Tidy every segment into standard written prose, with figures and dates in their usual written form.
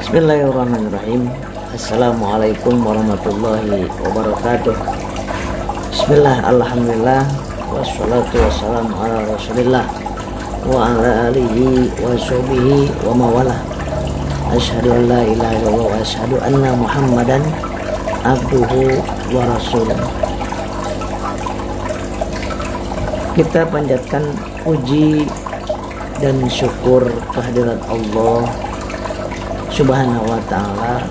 Bismillahirrahmanirrahim. Assalamualaikum warahmatullahi wabarakatuh. Bismillah, alhamdulillah, wassalatu wassalamu ala rasulillah wa ala alihi wa sahbihi wa mawalah. Asyhadu an la ilaha illallah wa asyhadu anna muhammadan abduhu wa rasuluh. Kita panjatkan puji dan syukur kehadirat Allah Subhanahu wa ta'ala,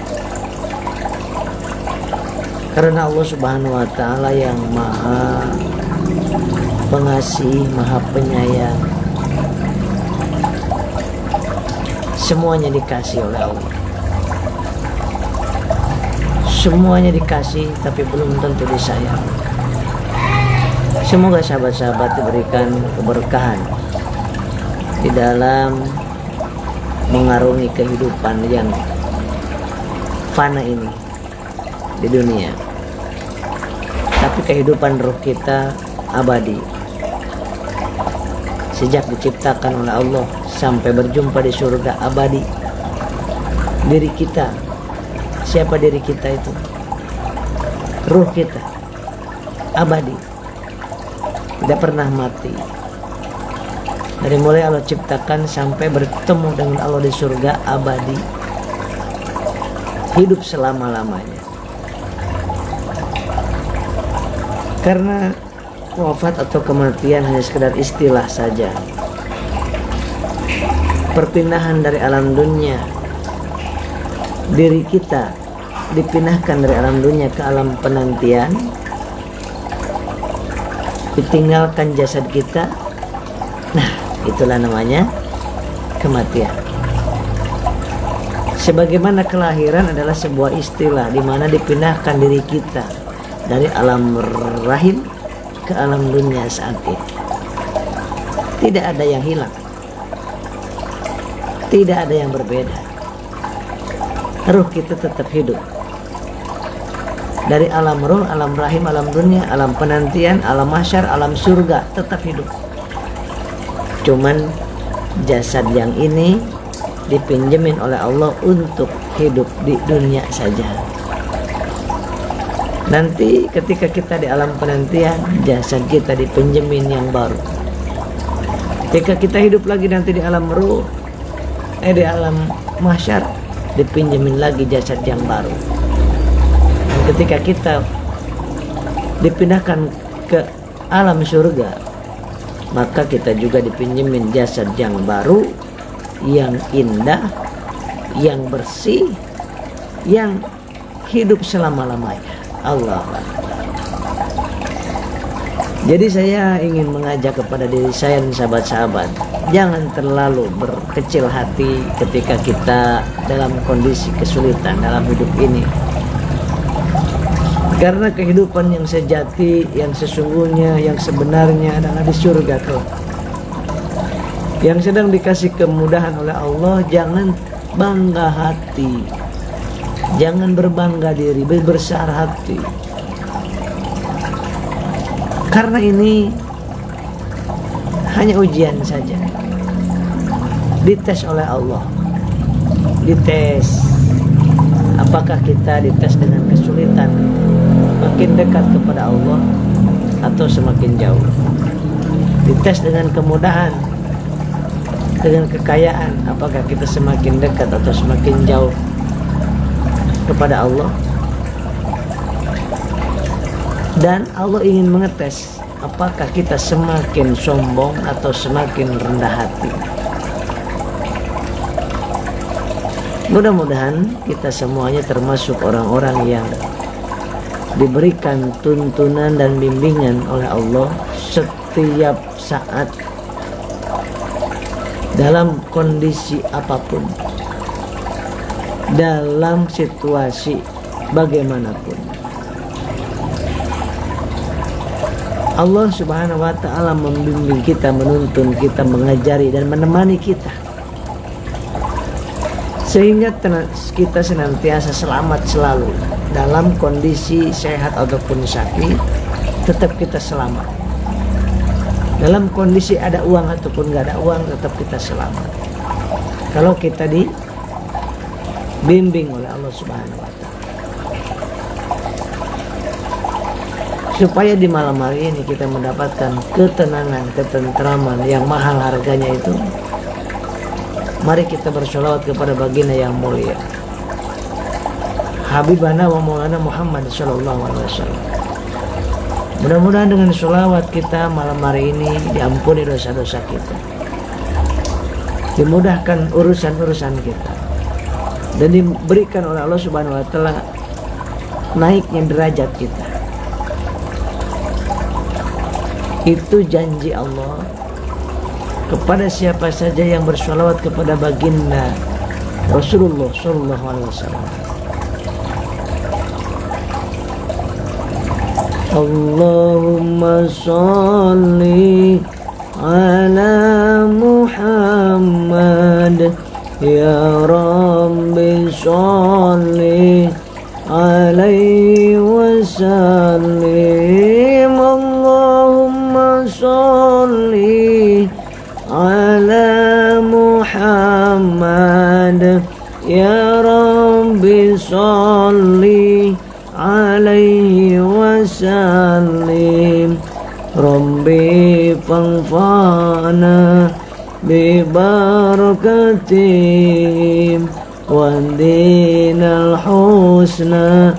karena Allah Subhanahu wa ta'ala yang maha pengasih, maha penyayang. Semuanya dikasih oleh Allah, semuanya dikasih, tapi belum tentu disayang. Semoga sahabat-sahabat diberikan keberkahan di dalam mengarungi kehidupan yang fana ini di dunia, tapi kehidupan roh kita abadi. Sejak diciptakan oleh Allah sampai berjumpa di surga abadi. Diri kita, siapa diri kita itu? Ruh kita abadi, tidak pernah mati. Dari mulai Allah ciptakan sampai bertemu dengan Allah di surga abadi, hidup selama-lamanya. Karena wafat atau kematian hanya sekedar istilah saja. Perpindahan dari alam dunia, diri kita dipindahkan dari alam dunia ke alam penantian, ditinggalkan jasad kita. Nah, itulah namanya kematian. Sebagaimana kelahiran adalah sebuah istilah di mana dipindahkan diri kita dari alam rahim ke alam dunia saat ini. Tidak ada yang hilang, tidak ada yang berbeda. Ruh kita tetap hidup. Dari alam ruh, alam rahim, alam dunia, alam penantian, alam mahsyar, alam surga, tetap hidup. Cuman jasad yang ini dipinjemin oleh Allah untuk hidup di dunia saja. Nanti ketika kita di alam penantian, jasad kita dipinjemin yang baru. Ketika kita hidup lagi nanti di alam ruh, di alam mahsyar, dipinjemin lagi jasad yang baru. Dan ketika kita dipindahkan ke alam surga, maka kita juga dipinjemin jasad yang baru, yang indah, yang bersih, yang hidup selama-lamanya. Allah. Jadi saya ingin mengajak kepada diri saya dan sahabat-sahabat, jangan terlalu berkecil hati ketika kita dalam kondisi kesulitan dalam hidup ini. Karena kehidupan yang sejati, yang sesungguhnya, yang sebenarnya adalah di surga kelak. Yang sedang dikasih kemudahan oleh Allah, jangan bangga hati, jangan berbangga diri, berbesar hati. Karena ini hanya ujian saja, dites oleh Allah. Dites, apakah kita dites dengan kesulitan, makin dekat kepada Allah atau semakin jauh. Dites dengan kemudahan, dengan kekayaan, apakah kita semakin dekat atau semakin jauh kepada Allah. Dan Allah ingin mengetes apakah kita semakin sombong atau semakin rendah hati. Mudah-mudahan kita semuanya termasuk orang-orang yang diberikan tuntunan dan bimbingan oleh Allah setiap saat, dalam kondisi apapun, dalam situasi bagaimanapun. Allah Subhanahu wa ta'ala membimbing kita, menuntun kita, mengajari dan menemani kita, sehingga kita senantiasa selamat selalu. Dalam kondisi sehat ataupun sakit, tetap kita selamat. Dalam kondisi ada uang ataupun gak ada uang, tetap kita selamat. kalau kita dibimbing oleh Allah Subhanahu wa Ta'ala. Supaya di malam hari ini kita mendapatkan ketenangan, ketentraman yang mahal harganya itu, mari kita bersolawat kepada baginda yang mulia, Habibana wa Maulana Muhammad sallallahu alaihi wasallam. Mudah-mudahan dengan sholawat kita malam hari ini diampuni dosa-dosa kita, dimudahkan urusan-urusan kita, dan diberikan oleh Allah Subhanahu wa Ta'ala naiknya derajat kita. Itu janji Allah kepada siapa saja yang bersholawat kepada baginda Rasulullah sallallahu alaihi wasallam. Allahumma sholli ala Muhammad, ya Rabbi sholli alaihi wasallim. Allahumma sholli ala Muhammad, ya Rabbi sholli alaihi wasallim. Rabbi fanfa'na bi barakatihim wa dinal husna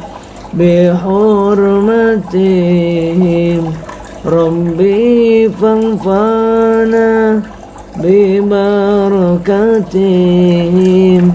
bi hurmatihim. Rabbi fanfa'na bi barakatihim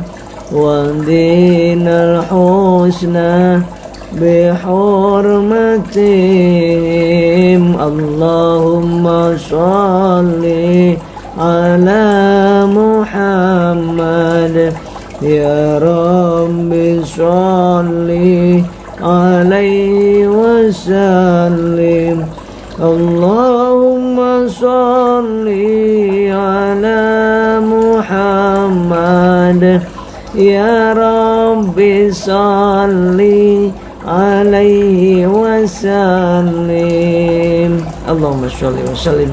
wa dinal husna bihurmatihim. Allahumma sholli ala Muhammad, ya Rabbi sholli alaihi wasallim. Allahumma sholli ala Muhammad, ya Rabbi sholli alaihi wasallim. Allahumma sholli wa sallim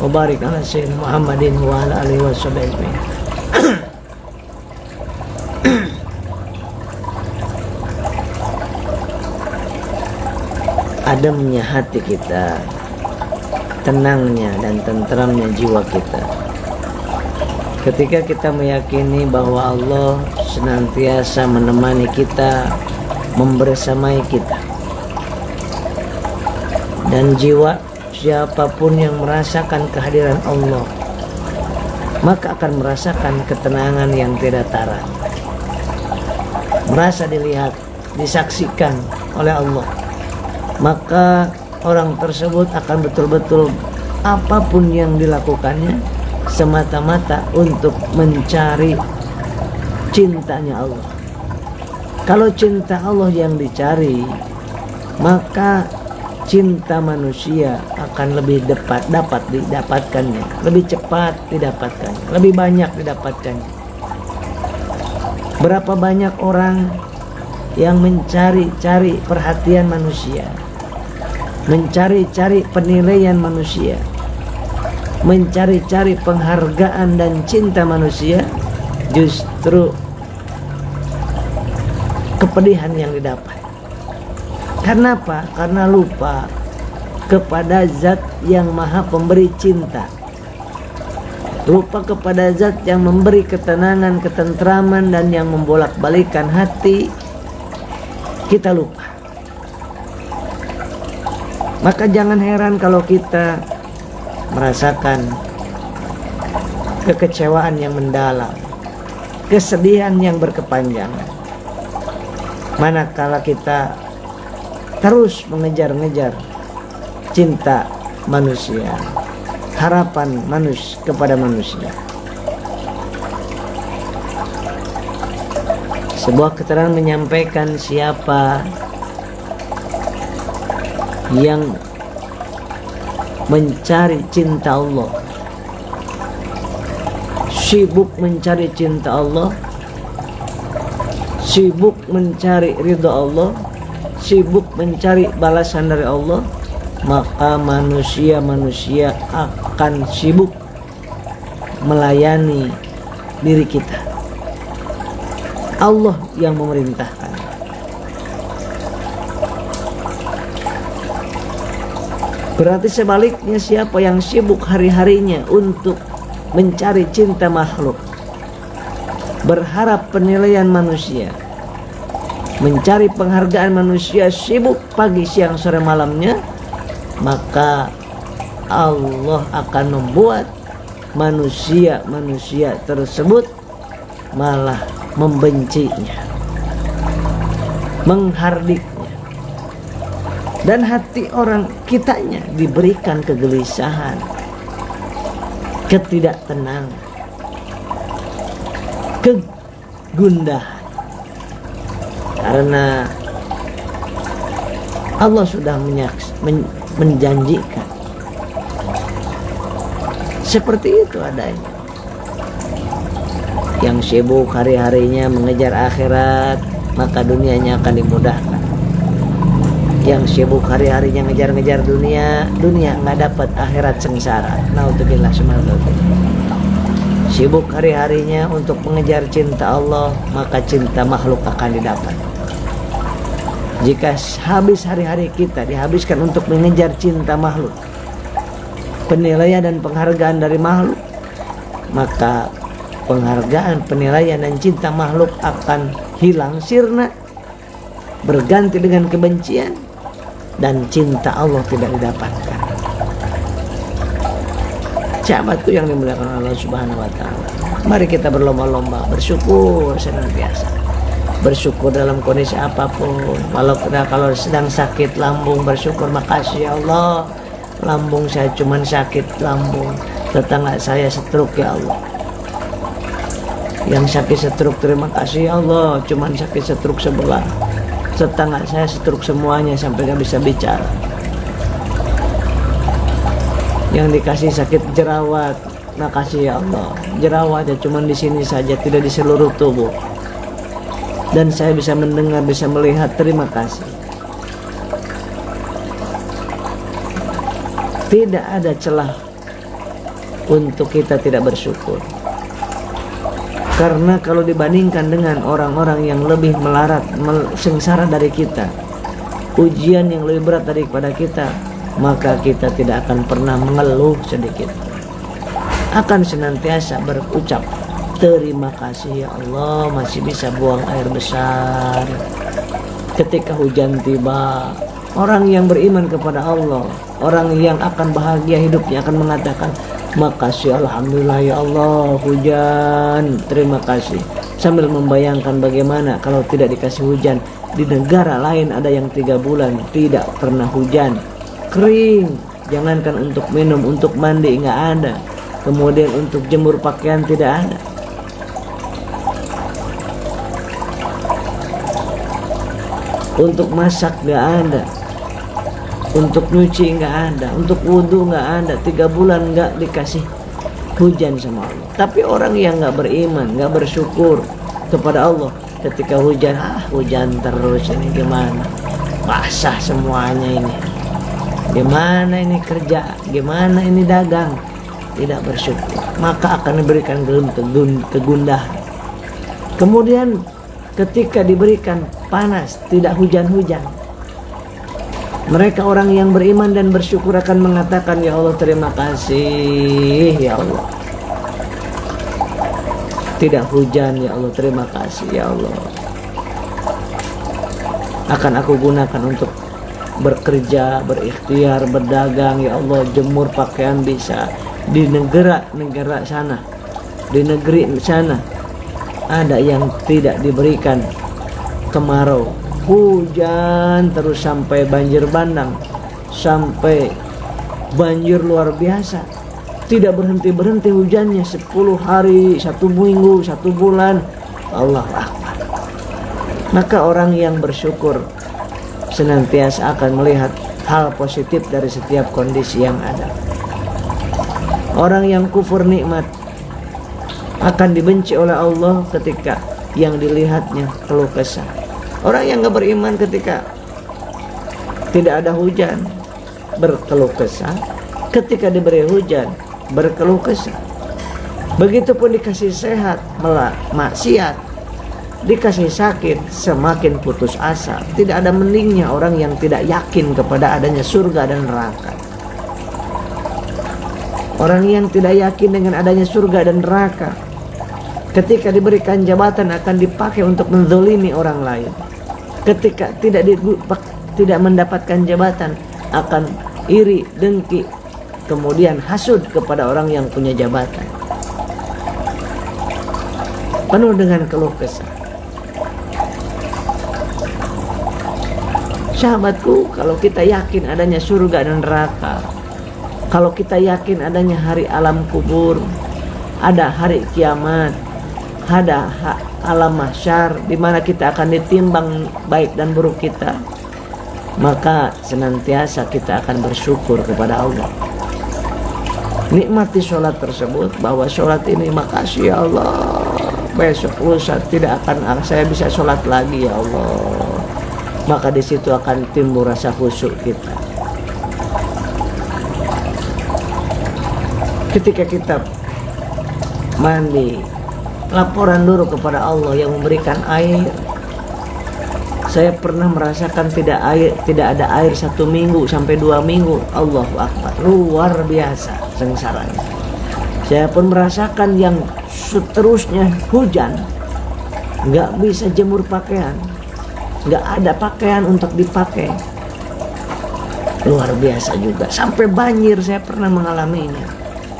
wa barik ala sayyidina Muhammadin wa ala alihi wasallam. Ademnya hati kita, tenangnya dan tentramnya jiwa kita ketika kita meyakini bahwa Allah senantiasa menemani kita, membersamai kita. Dan jiwa siapapun yang merasakan kehadiran Allah, maka akan merasakan ketenangan yang tidak tara, merasa dilihat, disaksikan oleh Allah. Maka orang tersebut akan betul-betul apapun yang dilakukannya semata-mata untuk mencari cintanya Allah. Kalau cinta Allah yang dicari, maka cinta manusia akan lebih dapat didapatkannya, lebih cepat didapatkannya, lebih banyak didapatkannya. Berapa banyak orang yang mencari-cari perhatian manusia, mencari-cari penilaian manusia, mencari-cari penghargaan dan cinta manusia, justru kepedihan yang didapat. Karena apa? Karena lupa kepada zat yang maha pemberi cinta, lupa kepada zat yang memberi ketenangan, ketentraman, dan yang membolak-balikan hati. Kita lupa. Maka jangan heran kalau kita merasakan kekecewaan yang mendalam, kesedihan yang berkepanjangan, manakala kita terus mengejar-ngejar cinta manusia, harapan manusia kepada manusia. Sebuah keterangan menyampaikan siapa yang mencari cinta Allah, sibuk mencari cinta Allah, sibuk mencari ridha Allah, sibuk mencari balasan dari Allah, maka manusia akan sibuk melayani diri kita. Allah yang memerintahkan. Berarti sebaliknya, siapa yang sibuk hari-harinya untuk mencari cinta makhluk, berharap penilaian manusia, mencari penghargaan manusia, sibuk pagi siang sore malamnya, maka Allah akan membuat manusia tersebut malah membencinya, menghardiknya, dan hati orang kitanya diberikan kegelisahan, ketidaktenangan, kegundahan, karena Allah sudah menjanjikan seperti itu adanya. Yang sibuk hari-harinya mengejar akhirat, maka dunianya akan dimudahkan. Yang sibuk hari-harinya ngejar-ngejar dunia nggak dapat, akhirat sengsara. Naudzubillah subhanallah. Sibuk hari-harinya untuk mengejar cinta Allah, maka cinta makhluk akan didapat. Jika habis hari-hari kita dihabiskan untuk mengejar cinta makhluk, penilaian dan penghargaan dari makhluk, maka penghargaan, penilaian dan cinta makhluk akan hilang sirna, berganti dengan kebencian, dan cinta Allah tidak didapatkan. Sahabatku yang dimuliakan Allah Subhanahu wa taala, mari kita berlomba-lomba bersyukur senantiasa. Bersyukur dalam kondisi apapun. Kalau sedang sakit lambung, bersyukur, makasih ya Allah, lambung saya cuman sakit lambung, tetangga saya stroke ya Allah. Yang sakit stroke, terima kasih ya Allah, cuman sakit stroke sebelah, tetangga saya stroke semuanya sampai gak bisa bicara. Yang dikasih sakit jerawat, makasih ya Allah, jerawatnya cuman di sini saja, tidak di seluruh tubuh, dan saya bisa mendengar, bisa melihat, terima kasih. Tidak ada celah untuk kita tidak bersyukur. Karena kalau dibandingkan dengan orang-orang yang lebih melarat, sengsara dari kita, ujian yang lebih berat daripada kita, maka kita tidak akan pernah mengeluh sedikit. Akan senantiasa berucap, terima kasih ya Allah, masih bisa buang air besar. Ketika hujan tiba, orang yang beriman kepada Allah, orang yang akan bahagia hidupnya akan mengatakan, makasih alhamdulillah ya Allah, hujan, terima kasih. Sambil membayangkan bagaimana kalau tidak dikasih hujan. Di negara lain ada yang 3 bulan tidak pernah hujan, kering, jangankan untuk minum, untuk mandi nggak ada, kemudian untuk jemur pakaian tidak ada. Untuk masak nggak ada, untuk nyuci nggak ada, untuk wudhu nggak ada, 3 bulan nggak dikasih hujan sama Allah. Tapi orang yang nggak beriman, nggak bersyukur kepada Allah, ketika hujan, hujan terus, ini gimana, basah semuanya ini, gimana ini kerja, gimana ini dagang, tidak bersyukur, maka akan diberikan kegundahan. Kemudian ketika diberikan panas, tidak hujan-hujan, mereka orang yang beriman dan bersyukur akan mengatakan, ya Allah terima kasih ya Allah, tidak hujan ya Allah, terima kasih ya Allah, akan aku gunakan untuk bekerja, berikhtiar, berdagang ya Allah, jemur pakaian bisa. Di negara sana, di negeri sana ada yang tidak diberikan kemarau, hujan terus sampai banjir bandang, sampai banjir luar biasa, tidak berhenti-berhenti hujannya, 10 hari, 1 minggu, 1 bulan. Allah Akbar. Maka orang yang bersyukur senantiasa akan melihat hal positif dari setiap kondisi yang ada. Orang yang kufur nikmat akan dibenci oleh Allah ketika yang dilihatnya keluh kesah. Orang yang gak beriman ketika tidak ada hujan berkeluh kesah, ketika diberi hujan berkeluh kesah. Begitupun dikasih sehat maksiat, dikasih sakit semakin putus asa. Tidak ada mendingnya orang yang tidak yakin kepada adanya surga dan neraka. Orang yang tidak yakin dengan adanya surga dan neraka, ketika diberikan jabatan akan dipakai untuk menzalimi orang lain. Ketika tidak mendapatkan jabatan akan iri, dengki, kemudian hasud kepada orang yang punya jabatan. Penuh dengan keluh kesah. Sahabatku, kalau kita yakin adanya surga dan neraka, kalau kita yakin adanya hari alam kubur, ada hari kiamat, ada alam mahsyar di mana kita akan ditimbang baik dan buruk kita, maka senantiasa kita akan bersyukur kepada Allah. Nikmati sholat tersebut, bahwa sholat ini makasih ya Allah, besok lusa tidak akan saya bisa sholat lagi ya Allah. Maka di situ akan timbul rasa khusyuk kita. Ketika kita mandi, laporan dulu kepada Allah yang memberikan air. Saya pernah merasakan tidak ada air 1 minggu sampai 2 minggu. Allahu Akbar, luar biasa sengsaranya. Saya pun merasakan yang seterusnya hujan, nggak bisa jemur pakaian, nggak ada pakaian untuk dipakai. Luar biasa juga. Sampai banjir saya pernah mengalaminya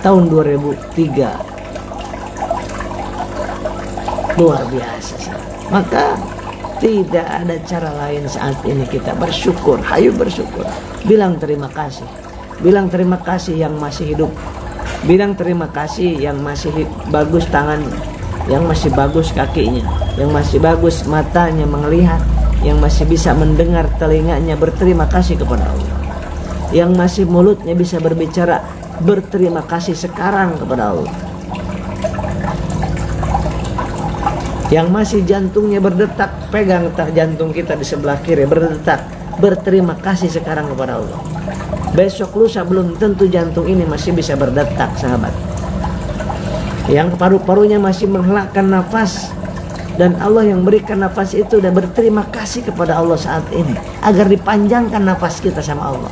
tahun 2003. Luar biasa. Maka tidak ada cara lain saat ini kita bersyukur. Hayu bersyukur. Bilang terima kasih. Bilang terima kasih yang masih hidup. Bilang terima kasih yang masih bagus tangannya, yang masih bagus kakinya, yang masih bagus matanya melihat, yang masih bisa mendengar telinganya. Berterima kasih kepada Allah. Yang masih mulutnya bisa berbicara, berterima kasih sekarang kepada Allah. Yang masih jantungnya berdetak, pegang jantung kita di sebelah kiri berdetak, berterima kasih sekarang kepada Allah. Besok lusa belum tentu jantung ini masih bisa berdetak, sahabat. Yang paru-parunya masih menghelakan nafas, dan Allah yang berikan nafas itu, dan berterima kasih kepada Allah saat ini agar dipanjangkan nafas kita sama Allah.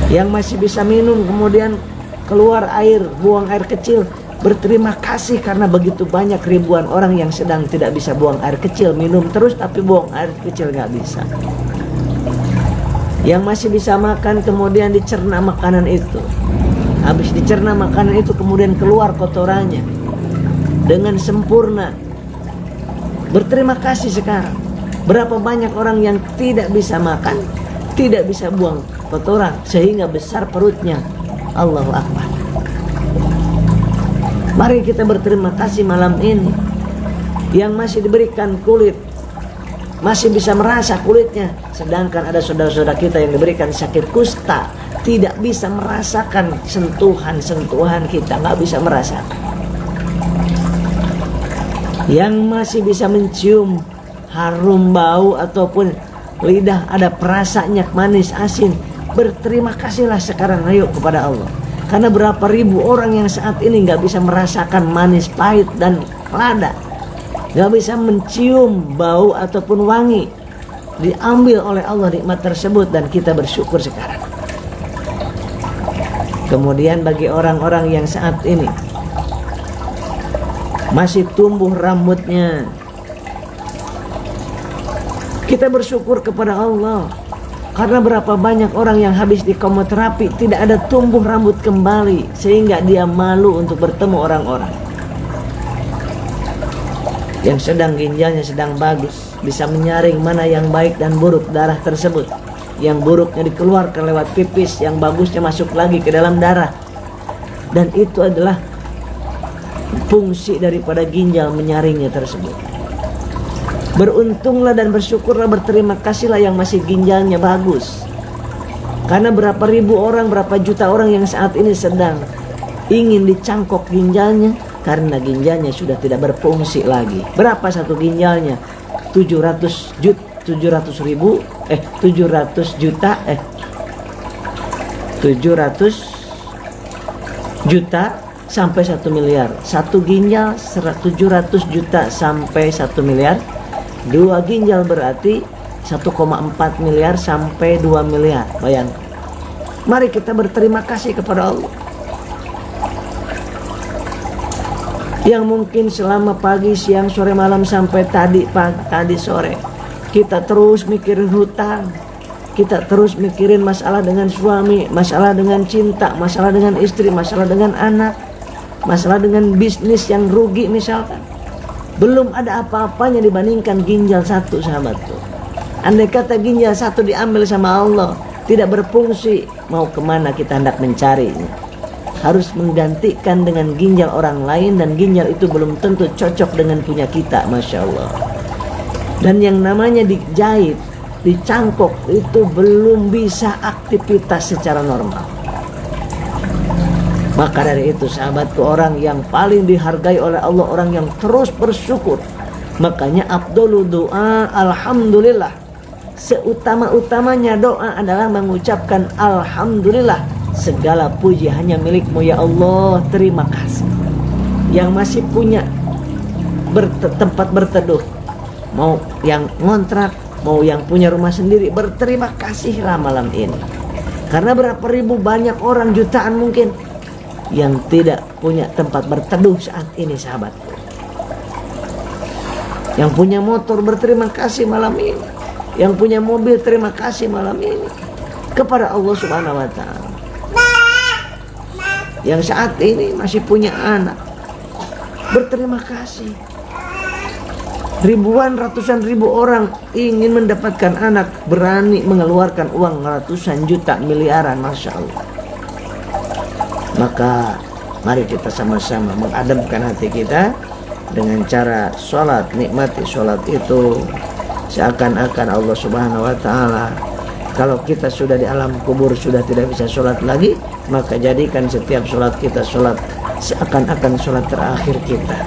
Yang masih bisa minum, kemudian keluar air, buang air kecil, berterima kasih karena begitu banyak ribuan orang yang sedang tidak bisa buang air kecil, minum terus tapi buang air kecil nggak bisa. Yang masih bisa makan, kemudian dicerna makanan itu. Habis dicerna makanan itu, kemudian keluar kotorannya dengan sempurna. Berterima kasih sekarang. Berapa banyak orang yang tidak bisa makan, tidak bisa buang kotoran, sehingga besar perutnya. Allahu Akbar. Mari kita berterima kasih malam ini. Yang masih diberikan kulit, masih bisa merasa kulitnya. Sedangkan ada saudara-saudara kita yang diberikan sakit kusta, tidak bisa merasakan sentuhan-sentuhan kita, nggak bisa merasakan. Yang masih bisa mencium harum bau ataupun lidah ada perasanya manis asin, berterima kasihlah sekarang ayo kepada Allah. Karena berapa ribu orang yang saat ini nggak bisa merasakan manis, pahit, dan lada, nggak bisa mencium bau ataupun wangi. Diambil oleh Allah nikmat tersebut, dan kita bersyukur sekarang. Kemudian bagi orang-orang yang saat ini masih tumbuh rambutnya, kita bersyukur kepada Allah. Karena berapa banyak orang yang habis di kemoterapi tidak ada tumbuh rambut kembali, sehingga dia malu untuk bertemu orang-orang. Yang sedang ginjalnya sedang bagus, bisa menyaring mana yang baik dan buruk darah tersebut. Yang buruknya dikeluarkan lewat pipis, yang bagusnya masuk lagi ke dalam darah. Dan itu adalah fungsi daripada ginjal menyaringnya tersebut. Beruntunglah dan bersyukurlah, berterima kasihlah yang masih ginjalnya bagus. Karena berapa ribu orang, berapa juta orang yang saat ini sedang ingin dicangkok ginjalnya, karena ginjalnya sudah tidak berfungsi lagi. Berapa satu ginjalnya? 700 juta 700 juta sampai 1 miliar. Satu ginjal 700 juta sampai 1 miliar. 2 ginjal berarti 1,4 miliar sampai 2 miliar. Bayangkan. Mari kita berterima kasih kepada Allah yang mungkin selama pagi, siang, sore, malam sampai tadi sore kita terus mikirin hutang, kita terus mikirin masalah dengan suami, masalah dengan cinta, masalah dengan istri, masalah dengan anak, masalah dengan bisnis yang rugi misalkan. Belum ada apa-apanya dibandingkan ginjal satu, sahabatku. Andai kata ginjal satu diambil sama Allah, tidak berfungsi, mau kemana kita hendak mencarinya? Harus menggantikan dengan ginjal orang lain, dan ginjal itu belum tentu cocok dengan punya kita, Masya Allah. Dan yang namanya dijahit, dicangkok, itu belum bisa aktivitas secara normal. Maka dari itu sahabatku, orang yang paling dihargai oleh Allah, orang yang terus bersyukur. Makanya afdhalu doa alhamdulillah. Seutama-utamanya doa adalah mengucapkan alhamdulillah. Segala puji hanya milik-Mu ya Allah, terima kasih. Yang masih punya tempat berteduh, mau yang ngontrak, mau yang punya rumah sendiri, berterima kasihlah malam ini. Karena berapa ribu banyak orang, jutaan mungkin, yang tidak punya tempat berteduh saat ini, sahabatku. Yang punya motor berterima kasih malam ini. Yang punya mobil terima kasih malam ini kepada Allah Subhanahu wa Ta'ala. Yang saat ini masih punya anak, berterima kasih. Ribuan, ratusan ribu orang ingin mendapatkan anak, berani mengeluarkan uang ratusan juta, miliaran, Masya Allah. Maka mari kita sama-sama mengademkan hati kita dengan cara sholat. Nikmati sholat itu seakan-akan Allah Subhanahu wa Ta'ala, kalau kita sudah di alam kubur sudah tidak bisa sholat lagi, maka jadikan setiap sholat kita sholat seakan-akan sholat terakhir kita.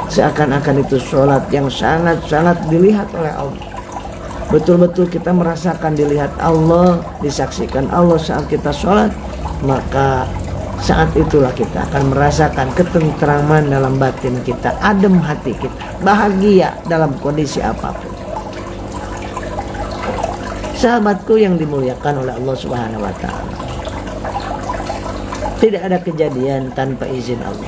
Seakan-akan itu sholat yang sangat-sangat dilihat oleh Allah. Betul-betul kita merasakan dilihat Allah, disaksikan Allah saat kita sholat. Maka saat itulah kita akan merasakan ketentraman dalam batin kita, adem hati kita, bahagia dalam kondisi apapun. Sahabatku yang dimuliakan oleh Allah Subhanahu wa Ta'ala, tidak ada kejadian tanpa izin Allah.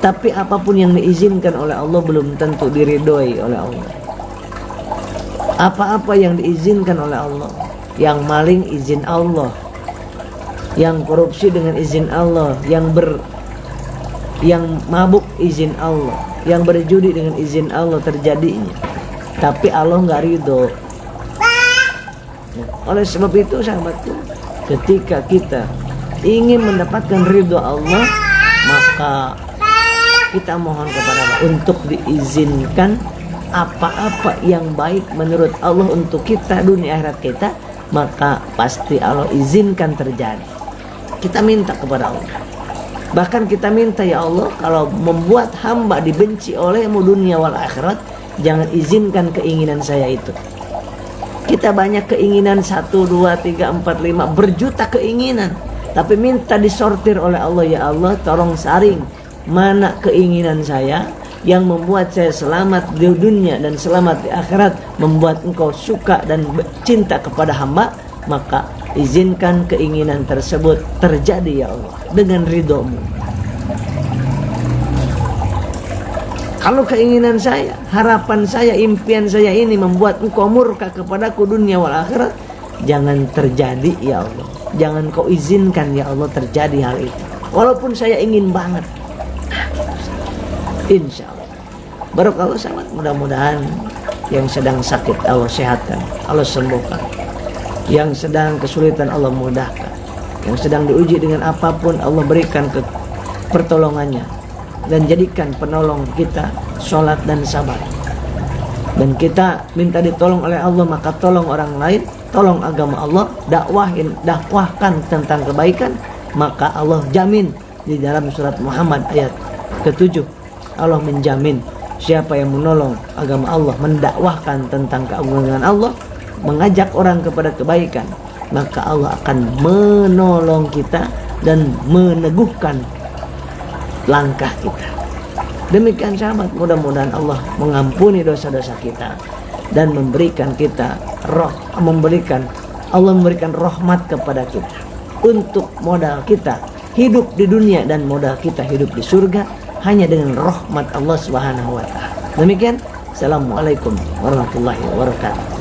Tapi apapun yang diizinkan oleh Allah belum tentu diridhoi oleh Allah. Apa-apa yang diizinkan oleh Allah, yang maling izin Allah, yang korupsi dengan izin Allah, yang mabuk izin Allah, yang berjudi dengan izin Allah terjadinya. Tapi Allah nggak ridho. Oleh sebab itu sahabatku, ketika kita ingin mendapatkan ridho Allah, maka kita mohon kepada Allah untuk diizinkan apa-apa yang baik menurut Allah untuk kita dunia akhirat kita, maka pasti Allah izinkan terjadi. Kita minta kepada Allah. Bahkan kita minta, ya Allah, kalau membuat hamba dibenci oleh-Mu dunia wal akhirat, jangan izinkan keinginan saya itu. Kita banyak keinginan, 1, 2, 3, 4, 5, berjuta keinginan. Tapi minta disortir oleh Allah, ya Allah, tolong saring mana keinginan saya yang membuat saya selamat di dunia dan selamat di akhirat, membuat Engkau suka dan cinta kepada hamba, maka izinkan keinginan tersebut terjadi, ya Allah, dengan ridho-Mu. Kalau keinginan saya, harapan saya, impian saya ini membuat Engkau murka kepadaku dunia wal akhirat, jangan terjadi, ya Allah. Jangan Kau izinkan, ya Allah, terjadi hal itu. Walaupun saya ingin banget. Insya Allah. Barakallahu sangat. Mudah-mudahan yang sedang sakit Allah sehatkan, Allah sembuhkan. Yang sedang kesulitan Allah mudahkan. Yang sedang diuji dengan apapun Allah berikan pertolongannya. Dan jadikan penolong kita sholat dan sabar. Dan kita minta ditolong oleh Allah, maka tolong orang lain, tolong agama Allah, dakwahkan tentang kebaikan, maka Allah jamin. Di dalam surat Muhammad ayat ke-7, Allah menjamin siapa yang menolong agama Allah, mendakwahkan tentang keagungan Allah, mengajak orang kepada kebaikan, maka Allah akan menolong kita dan meneguhkan langkah kita. Demikian sahabat, mudah-mudahan Allah mengampuni dosa-dosa kita dan memberikan kita Allah memberikan rahmat kepada kita untuk modal kita hidup di dunia dan modal kita hidup di surga hanya dengan rahmat Allah Subhanahu wa taala. Demikian, assalamualaikum warahmatullahi wabarakatuh.